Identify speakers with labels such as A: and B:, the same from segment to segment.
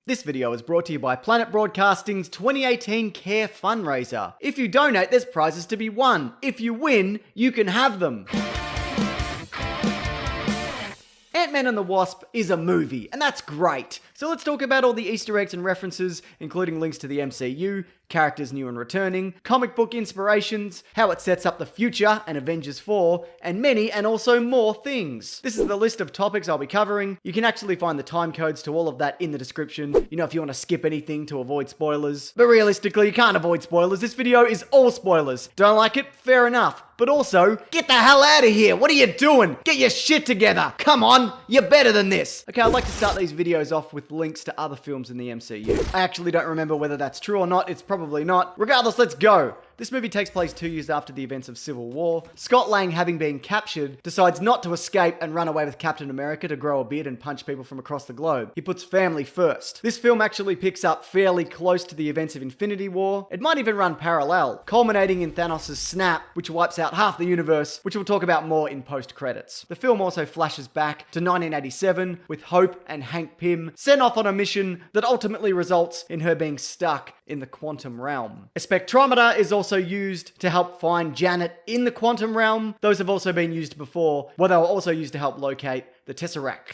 A: This video is brought to you by Planet Broadcasting's 2018 Care fundraiser. If you donate, there's prizes to be won. If you win, you can have them. Ant-Man and the Wasp is a movie, and that's great. So let's talk about all the Easter eggs and references, including links to the MCU, characters new and returning, comic book inspirations, how it sets up the future and Avengers 4, and many and also more things. This is the list of topics I'll be covering. You can actually find the time codes to all of that in the description, you know, if you want to skip anything to avoid spoilers. But realistically, you can't avoid spoilers. This video is all spoilers. Don't like it? Fair enough. But also, get the hell out of here! What are you doing? Get your shit together! Come on! You're better than this! Okay, I'd like to start these videos off with links to other films in the MCU. I actually don't remember whether that's true or not. It's probably not. Regardless, let's go! This movie takes place 2 years after the events of Civil War. Scott Lang, having been captured, decides not to escape and run away with Captain America to grow a beard and punch people from across the globe. He puts family first. This film actually picks up fairly close to the events of Infinity War. It might even run parallel, culminating in Thanos' snap, which wipes out half the universe, which we'll talk about more in post-credits. The film also flashes back to 1987, with Hope and Hank Pym sent off on a mission that ultimately results in her being stuck in the quantum realm. A spectrometer is also used to help find Janet in the quantum realm. Those have also been used before, where they were also used to help locate the Tesseract.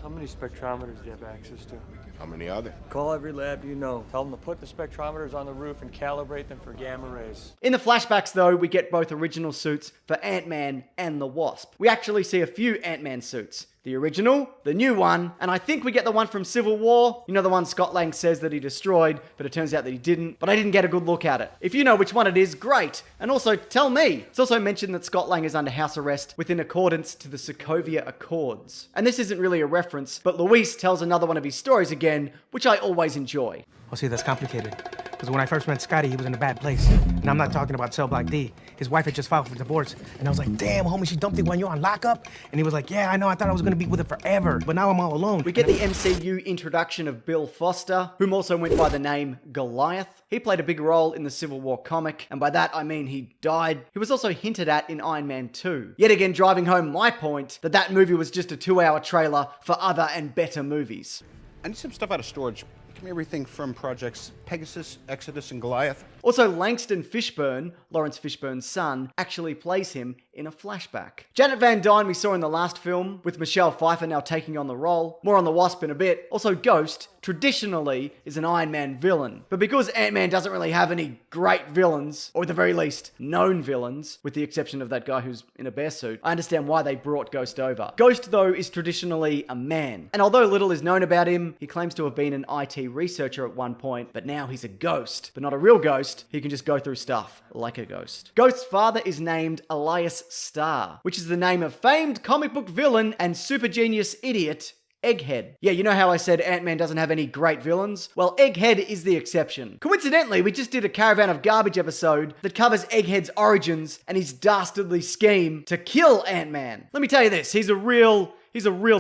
B: How many spectrometers do you have access to?
C: How many are there?
B: Call every lab you know. Tell them to put the spectrometers on the roof and calibrate them for gamma rays.
A: In the flashbacks, though, we get both original suits for Ant-Man and the Wasp. We actually see a few Ant-Man suits. The original, the new one, and I think we get the one from Civil War. You know, the one Scott Lang says that he destroyed, but it turns out that he didn't. But I didn't get a good look at it. If you know which one it is, great. And also, tell me. It's also mentioned that Scott Lang is under house arrest within accordance to the Sokovia Accords. And this isn't really a reference, but Luis tells another one of his stories again, which I always enjoy.
D: Well, see, that's complicated. Because when I first met Scotty, he was in a bad place. And I'm not talking about Cell Block D. His wife had just filed for divorce. And I was like, damn, homie, she dumped you when you're on lockup? And he was like, yeah, I know, I thought I was gonna be with her forever. But now I'm all alone.
A: We get the MCU introduction of Bill Foster, whom also went by the name Goliath. He played a big role in the Civil War comic, and by that I mean he died. He was also hinted at in Iron Man 2. Yet again, driving home my point that that movie was just a 2-hour trailer for other and better movies.
C: I need some stuff out of storage. Give me everything from projects Pegasus, Exodus, and Goliath.
A: Also, Langston Fishburne, Lawrence Fishburne's son, actually plays him in a flashback. Janet Van Dyne we saw in the last film, with Michelle Pfeiffer now taking on the role. More on the Wasp in a bit. Also, Ghost, traditionally, is an Iron Man villain. But because Ant-Man doesn't really have any great villains, or at the very least, known villains, with the exception of that guy who's in a bear suit, I understand why they brought Ghost over. Ghost, though, is traditionally a man. And although little is known about him, he claims to have been an IT researcher at one point, but now he's a ghost. But not a real ghost. He can just go through stuff like a ghost. Ghost's father is named Elias Starr, which is the name of famed comic book villain and super genius idiot Egghead. Yeah, you know how I said Ant-Man doesn't have any great villains? Well, Egghead is the exception. Coincidentally, we just did a Caravan of Garbage episode that covers Egghead's origins and his dastardly scheme to kill Ant-Man. Let me tell you this, he's a real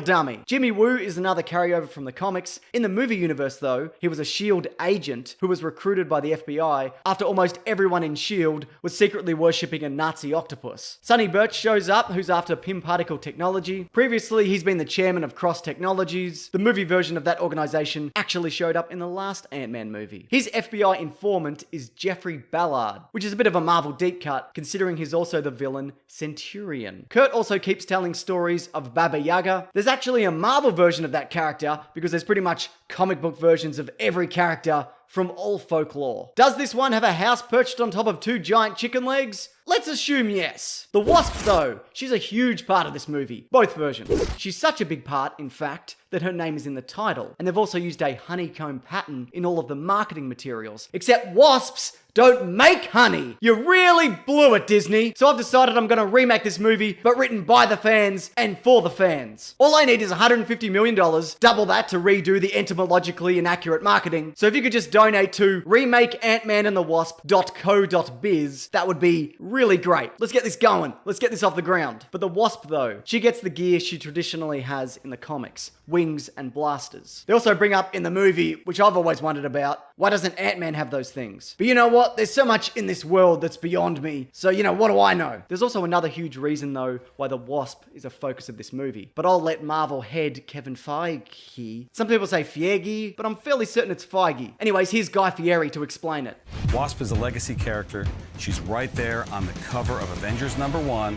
A: dummy. Jimmy Woo is another carryover from the comics. In the movie universe, though, he was a S.H.I.E.L.D. agent who was recruited by the FBI after almost everyone in S.H.I.E.L.D. was secretly worshipping a Nazi octopus. Sonny Birch shows up, who's after Pym Particle Technology. Previously, he's been the chairman of Cross Technologies. The movie version of that organization actually showed up in the last Ant-Man movie. His FBI informant is Jeffrey Ballard, which is a bit of a Marvel deep cut, considering he's also the villain Centurion. Kurt also keeps telling stories of Baba Yaga. There's actually a Marvel version of that character because there's pretty much comic book versions of every character from all folklore. Does this one have a house perched on top of 2 giant chicken legs? Let's assume yes. The Wasp, though, she's a huge part of this movie. Both versions. She's such a big part, in fact, that her name is in the title. And they've also used a honeycomb pattern in all of the marketing materials. Except wasps don't make honey. You really blew it, Disney. So I've decided I'm gonna remake this movie, but written by the fans and for the fans. All I need is $150 million, double that to redo the entomologically inaccurate marketing. So if you could just donate to remakeantmanandthewasp.co.biz, that would be really great. Let's get this going. Let's get this off the ground. But the Wasp, though, she gets the gear she traditionally has in the comics. Wings and blasters. They also bring up in the movie, which I've always wondered about, Why doesn't Ant-Man have those things? But you know what? There's so much in this world that's beyond me. So, what do I know? There's also another huge reason, though, why the Wasp is a focus of this movie. But I'll let Marvel head Kevin Feige. Some people say Feige, but I'm fairly certain it's Feige. Anyways, here's Guy Fieri to explain it.
E: Wasp is a legacy character. She's right there on the cover of Avengers #1.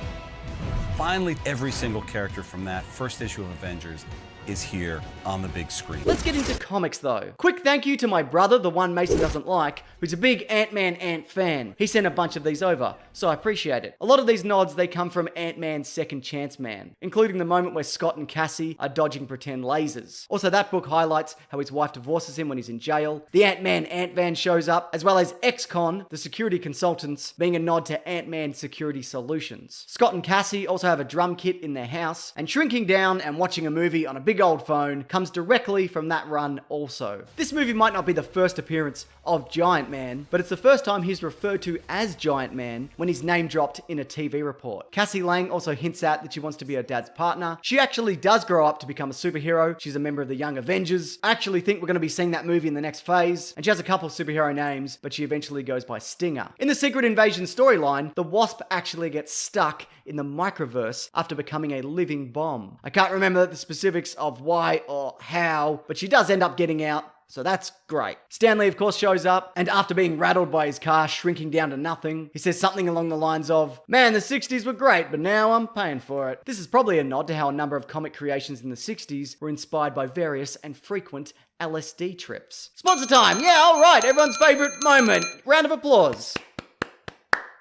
E: Finally, every single character from that first issue of Avengers is here on the big screen.
A: Let's get into comics though. Quick thank you to my brother, the one Mason doesn't like, who's a big Ant-Man Ant fan. He sent a bunch of these over, so I appreciate it. A lot of these nods, they come from Ant-Man's Second Chance Man, including the moment where Scott and Cassie are dodging pretend lasers. Also, that book highlights how his wife divorces him when he's in jail. The Ant-Man Ant-Van shows up, as well as Ex-Con, the security consultants, being a nod to Ant-Man Security Solutions. Scott and Cassie also have a drum kit in their house, and shrinking down and watching a movie on a big old phone comes directly from that run also. This movie might not be the first appearance of Giant Man, but it's the first time he's referred to as Giant Man when he's name dropped in a TV report. Cassie Lang also hints at that she wants to be her dad's partner. She actually does grow up to become a superhero. She's a member of the Young Avengers. I actually think we're going to be seeing that movie in the next phase, and she has a couple of superhero names, but she eventually goes by Stinger. In the Secret Invasion storyline, the Wasp actually gets stuck in the microverse after becoming a living bomb. I can't remember the specifics of why or how, but she does end up getting out, so that's great. Stanley, of course, shows up, and after being rattled by his car shrinking down to nothing, he says something along the lines of, "Man, the 60s were great, but now I'm paying for it." This is probably a nod to how a number of comic creations in the 60s were inspired by various and frequent LSD trips. Sponsor time! Yeah, alright, everyone's favorite moment. Round of applause.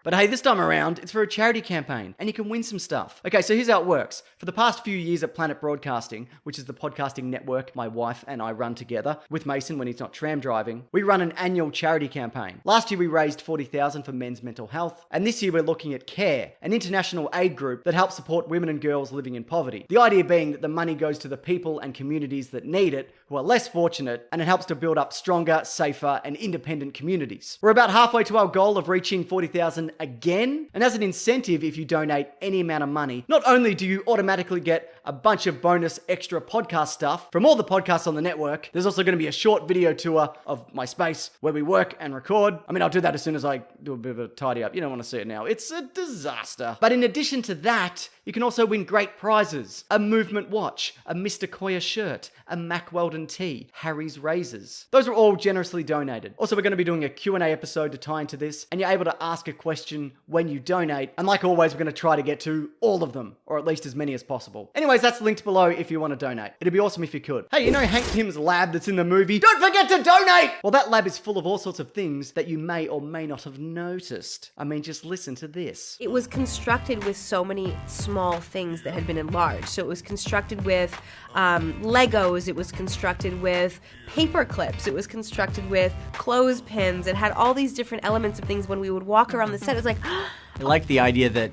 A: But hey, this time around, it's for a charity campaign, and you can win some stuff. Okay, so here's how it works. For the past few years at Planet Broadcasting, which is the podcasting network my wife and I run together, with Mason when he's not tram driving, we run an annual charity campaign. Last year we raised $40,000 for men's mental health, and this year we're looking at CARE, an international aid group that helps support women and girls living in poverty. The idea being that the money goes to the people and communities that need it, who are less fortunate, and it helps to build up stronger, safer, and independent communities. We're about halfway to our goal of reaching $40,000 again, and as an incentive, if you donate any amount of money, not only do you automatically get a bunch of bonus extra podcast stuff from all the podcasts on the network, there's also going to be a short video tour of my space where we work and record. I mean, I'll do that as soon as I do a bit of a tidy up. You don't want to see it now. It's a disaster. But in addition to that, you can also win great prizes. A Movement watch, a Mr. Koya shirt, a Mack Weldon tee, Harry's razors. Those are all generously donated. Also, we're going to be doing a Q&A episode to tie into this, and you're able to ask a question when you donate. And like always, we're going to try to get to all of them, or at least as many as possible. Anyways, that's linked below if you want to donate. It'd be awesome if you could. Hey, you know Hank Pym's lab that's in the movie? Don't forget to donate! Well, that lab is full of all sorts of things that you may or may not have noticed. I mean, just listen to this.
F: It was constructed with so many small things that had been enlarged. So it was constructed with Legos, it was constructed with paper clips, it was constructed with clothespins. It had all these different elements of things. When we would walk around the set, it's like,
G: I like the idea that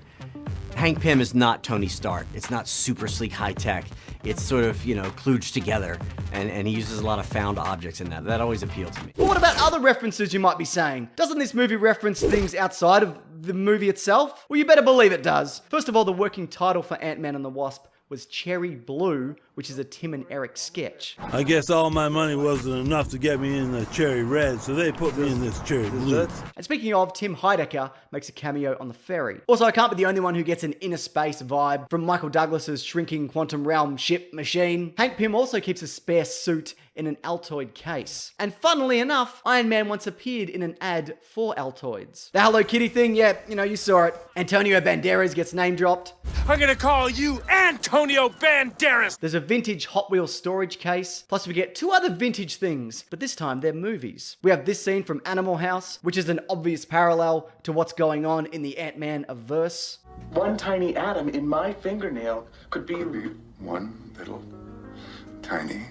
G: Hank Pym is not Tony Stark. It's not super sleek high tech. It's sort of, kludged together, and he uses a lot of found objects in that. That always appealed to me.
A: But what about other references you might be saying? Doesn't this movie reference things outside of the movie itself? Well, you better believe it does. First of all, the working title for Ant-Man and the Wasp was Cherry Blue, which is a Tim and Eric sketch.
H: I guess all my money wasn't enough to get me in the Cherry Red, so they put me in this Cherry Blue.
A: And speaking of, Tim Heidecker makes a cameo on the ferry. Also, I can't be the only one who gets an inner space vibe from Michael Douglas's shrinking quantum realm ship machine. Hank Pym also keeps a spare suit in an Altoid case. And funnily enough, Iron Man once appeared in an ad for Altoids. The Hello Kitty thing, yeah, you saw it. Antonio Banderas gets name dropped.
I: I'm gonna call you Antonio Banderas!
A: There's a vintage Hot Wheels storage case. Plus we get two other vintage things, but this time they're movies. We have this scene from Animal House, which is an obvious parallel to what's going on in the Ant-Man-averse.
J: One tiny atom in my fingernail could be
K: one little tiny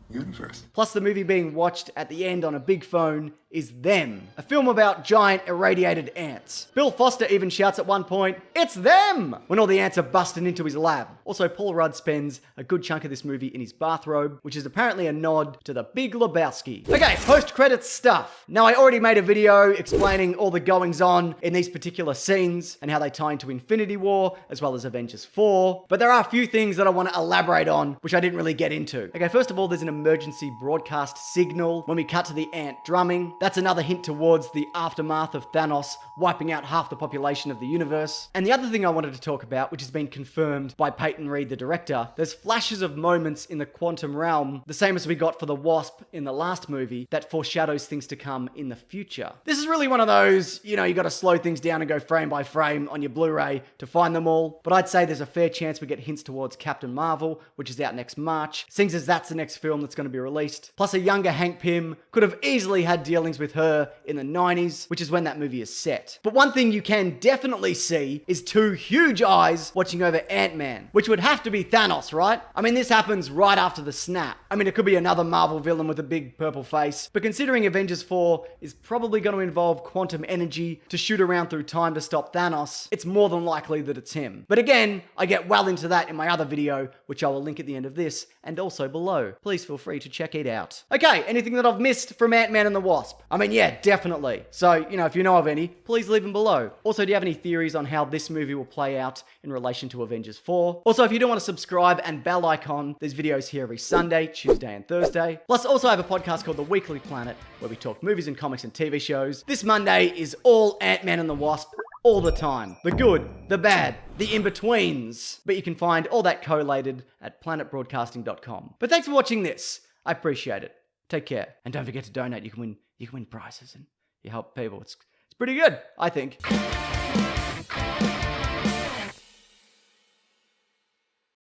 K: universe.
A: Plus the movie being watched at the end on a big phone is Them, a film about giant irradiated ants. Bill Foster even shouts at one point, "It's them!" when all the ants are busting into his lab. Also, Paul Rudd spends a good chunk of this movie in his bathrobe, which is apparently a nod to the Big Lebowski. Okay, post-credits stuff. Now, I already made a video explaining all the goings-on in these particular scenes and how they tie into Infinity War, as well as Avengers 4, but there are a few things that I want to elaborate on, which I didn't really get into. Okay, first of all, there's an emergency broadcast signal. When we cut to the ant drumming, that's another hint towards the aftermath of Thanos wiping out half the population of the universe. And the other thing I wanted to talk about, which has been confirmed by Peyton Reed, the director, there's flashes of moments in the quantum realm, the same as we got for the Wasp in the last movie, that foreshadows things to come in the future. This is really one of those, you gotta slow things down and go frame by frame on your Blu-ray to find them all, but I'd say there's a fair chance we get hints towards Captain Marvel, which is out next March, seeing as that's the next film that's going to be released. Plus a younger Hank Pym could have easily had dealings with her in the 90s, which is when that movie is set. But one thing you can definitely see is two huge eyes watching over Ant-Man, which would have to be Thanos, right? I mean, this happens right after the snap. I mean, it could be another Marvel villain with a big purple face, but considering Avengers 4 is probably going to involve quantum energy to shoot around through time to stop Thanos, it's more than likely that it's him. But again, I get well into that in my other video, which I will link at the end of this and also below. Please feel free to check it out. Okay, anything that I've missed from Ant-Man and the Wasp? I mean, yeah, definitely. So, if you know of any, please leave them below. Also, do you have any theories on how this movie will play out in relation to Avengers 4? Also, if you don't want to subscribe and bell icon, there's videos here every Sunday, Tuesday, and Thursday. Plus, also I have a podcast called The Weekly Planet, where we talk movies and comics and TV shows. This Monday is all Ant-Man and the Wasp, all the time. The good, the bad, the in-betweens. But you can find all that collated at planetbroadcasting.com. But thanks for watching this. I appreciate it. Take care. And don't forget to donate. You can win prizes and you help people. It's pretty good, I think.